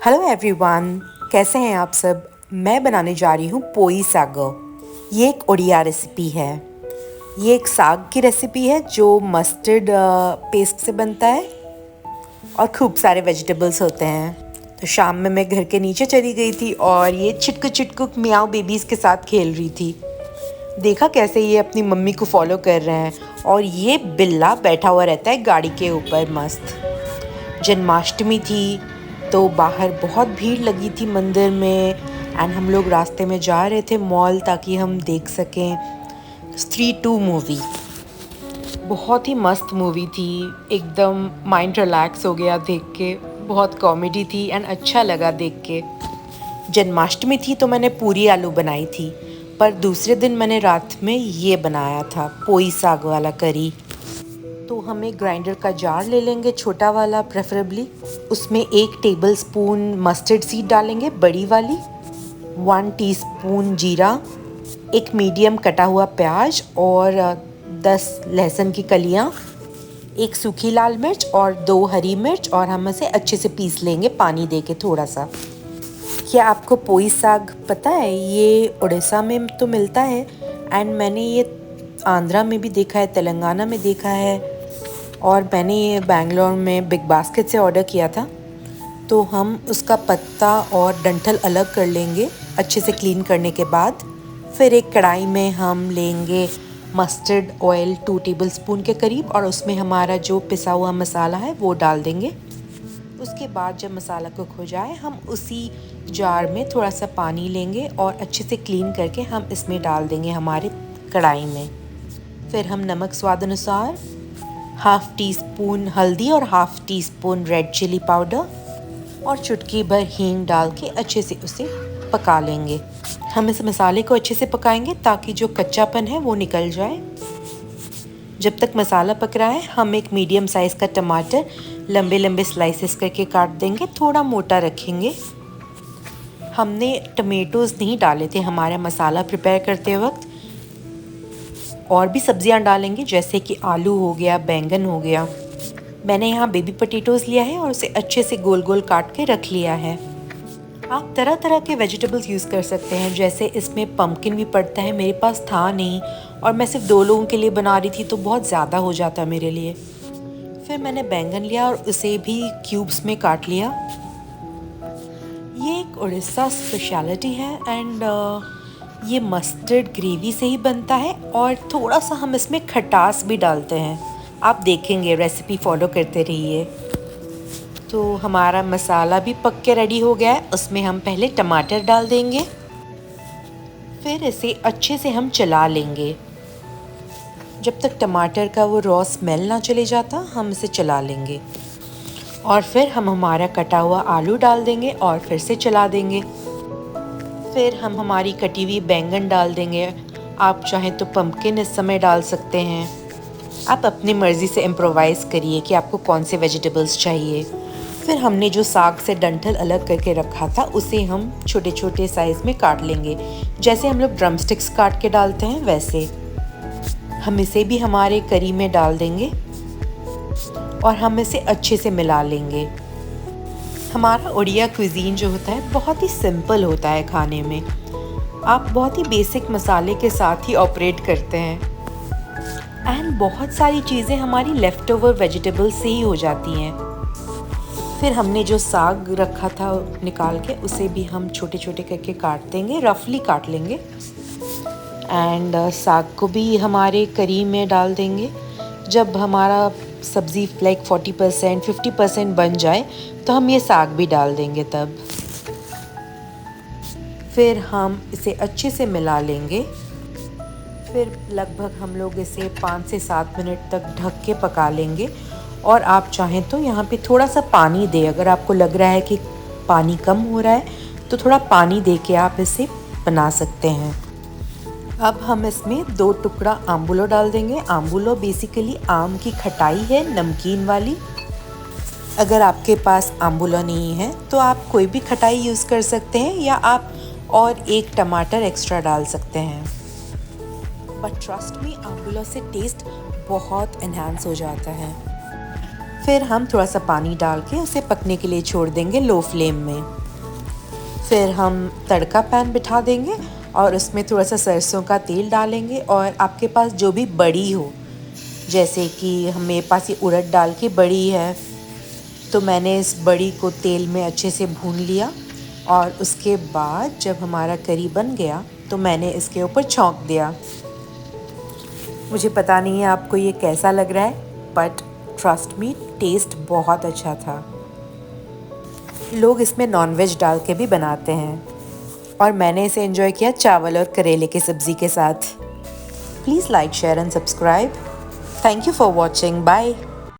Hello everyone, कैसे हैं आप सब। मैं बनाने जा रही हूँ पोई सागो। ये एक ओडिया रेसिपी है। ये एक साग की रेसिपी है जो मस्टर्ड पेस्ट से बनता है और खूब सारे वेजिटेबल्स होते हैं। तो शाम में मैं घर के नीचे चली गई थी और ये चिटकू चिटकू मियाओ बेबीज़ के साथ खेल रही थी। देखा कैसे ये अपनी मम्मी को फॉलो कर रहे हैं और ये बिल्ला बैठा हुआ रहता है गाड़ी के ऊपर मस्त। जन्माष्टमी थी तो बाहर बहुत भीड़ लगी थी मंदिर में एंड हम लोग रास्ते में जा रहे थे मॉल ताकि हम देख सकें स्त्री 2 मूवी। बहुत ही मस्त मूवी थी, एकदम माइंड रिलैक्स हो गया देख के। बहुत कॉमेडी थी एंड अच्छा लगा देख के। जन्माष्टमी थी तो मैंने पूरी आलू बनाई थी, पर दूसरे दिन मैंने रात में ये बनाया था पोई साग वाला करी। तो हमें ग्राइंडर का जार ले लेंगे, छोटा वाला प्रेफरेबली। उसमें 1 टेबलस्पून मस्टर्ड सीड डालेंगे बड़ी वाली, 1 टीस्पून जीरा, एक मीडियम कटा हुआ प्याज और 10 लहसुन की कलियाँ, एक सूखी लाल मिर्च और 2 हरी मिर्च, और हम इसे अच्छे से पीस लेंगे पानी दे के थोड़ा सा। क्या आपको पोई साग पता है? ये उड़ीसा में तो मिलता है एंड मैंने ये आंध्रा में भी देखा है, तेलंगाना में देखा है, और मैंने ये बैंगलोर में बिग बास्केट से ऑर्डर किया था। तो हम उसका पत्ता और डंठल अलग कर लेंगे अच्छे से क्लीन करने के बाद। फिर एक कढ़ाई में हम लेंगे मस्टर्ड ऑयल 2 टेबलस्पून के करीब, और उसमें हमारा जो पिसा हुआ मसाला है वो डाल देंगे। उसके बाद जब मसाला कुक हो जाए हम उसी जार में थोड़ा सा पानी लेंगे और अच्छे से क्लीन करके हम इसमें डाल देंगे हमारे कढ़ाई में। फिर हम नमक स्वाद अनुसार, 1/2 टीस्पून हल्दी और 1/2 टीस्पून रेड चिली पाउडर और चुटकी भर हींग डाल के अच्छे से उसे पका लेंगे। हम इस मसाले को अच्छे से पकाएंगे ताकि जो कच्चापन है वो निकल जाए। जब तक मसाला पक रहा है हम एक मीडियम साइज़ का टमाटर लंबे लंबे स्लाइसेस करके काट देंगे, थोड़ा मोटा रखेंगे। हमने टमेटोज़ नहीं डाले थे हमारा मसाला प्रिपेयर करते वक्त। और भी सब्जियां डालेंगे जैसे कि आलू हो गया, बैंगन हो गया। मैंने यहाँ बेबी पोटैटोज़ लिया है और उसे अच्छे से गोल गोल काट के रख लिया है। आप तरह तरह के वेजिटेबल्स यूज़ कर सकते हैं, जैसे इसमें पम्पकिन भी पड़ता है, मेरे पास था नहीं और मैं सिर्फ 2 लोगों के लिए बना रही थी तो बहुत ज़्यादा हो जाता मेरे लिए। फिर मैंने बैंगन लिया और उसे भी क्यूब्स में काट लिया। ये एक उड़ीसा स्पेशलिटी है एंड ये मस्टर्ड ग्रेवी से ही बनता है और थोड़ा सा हम इसमें खटास भी डालते हैं। आप देखेंगे, रेसिपी फॉलो करते रहिए। तो हमारा मसाला भी पक के रेडी हो गया है। उसमें हम पहले टमाटर डाल देंगे, फिर इसे अच्छे से हम चला लेंगे। जब तक टमाटर का वो रॉ स्मेल ना चले जाता हम इसे चला लेंगे। और फिर हम हमारा कटा हुआ आलू डाल देंगे और फिर से चला देंगे। फिर हम हमारी कटी हुई बैंगन डाल देंगे। आप चाहें तो पम्पकिन इस समय डाल सकते हैं। आप अपनी मर्ज़ी से इम्प्रोवाइज़ करिए कि आपको कौन से वेजिटेबल्स चाहिए। फिर हमने जो साग से डंठल अलग करके रखा था उसे हम छोटे छोटे साइज़ में काट लेंगे, जैसे हम लोग ड्रमस्टिक्स काट के डालते हैं वैसे। हम इसे भी हमारे करी में डाल देंगे और हम इसे अच्छे से मिला लेंगे। हमारा उड़िया क्विजीन जो होता है बहुत ही सिंपल होता है खाने में। आप बहुत ही बेसिक मसाले के साथ ही ऑपरेट करते हैं एंड बहुत सारी चीज़ें हमारी लेफ़्ट ओवर वेजिटेबल से ही हो जाती हैं। फिर हमने जो साग रखा था निकाल के उसे भी हम छोटे छोटे करके काट देंगे, रफली काट लेंगे। एंड साग को भी हमारे करी में डाल देंगे। जब हमारा सब्ज़ी लाइक 40% 50% बन जाए तो हम ये साग भी डाल देंगे तब। फिर हम इसे अच्छे से मिला लेंगे। फिर लगभग हम लोग इसे 5 से 7 मिनट तक ढक के पका लेंगे। और आप चाहें तो यहाँ पे थोड़ा सा पानी दें, अगर आपको लग रहा है कि पानी कम हो रहा है तो थोड़ा पानी दे के आप इसे बना सकते हैं। अब हम इसमें 2 टुकड़ा आम्बुलो डाल देंगे। आम्बुलो बेसिकली आम की खटाई है, नमकीन वाली। अगर आपके पास आम्बुलो नहीं है तो आप कोई भी खटाई यूज़ कर सकते हैं या आप और 1 टमाटर एक्स्ट्रा डाल सकते हैं। बट ट्रस्ट मी, आम्बुलो से टेस्ट बहुत एनहांस हो जाता है। फिर हम थोड़ा सा पानी डाल के उसे पकने के लिए छोड़ देंगे लो फ्लेम में। फिर हम तड़का पैन बिठा देंगे और उसमें थोड़ा सा सरसों का तेल डालेंगे, और आपके पास जो भी बड़ी हो, जैसे कि मेरे पास ये उड़द दाल की बड़ी है, तो मैंने इस बड़ी को तेल में अच्छे से भून लिया। और उसके बाद जब हमारा करी बन गया तो मैंने इसके ऊपर छौंक दिया। मुझे पता नहीं है आपको ये कैसा लग रहा है, बट ट्रस्ट मी, टेस्ट बहुत अच्छा था। लोग इसमें नॉनवेज डाल के भी बनाते हैं, और मैंने इसे एंजॉय किया चावल और करेले की सब्ज़ी के साथ। Please like, share and subscribe. Thank you for watching. Bye.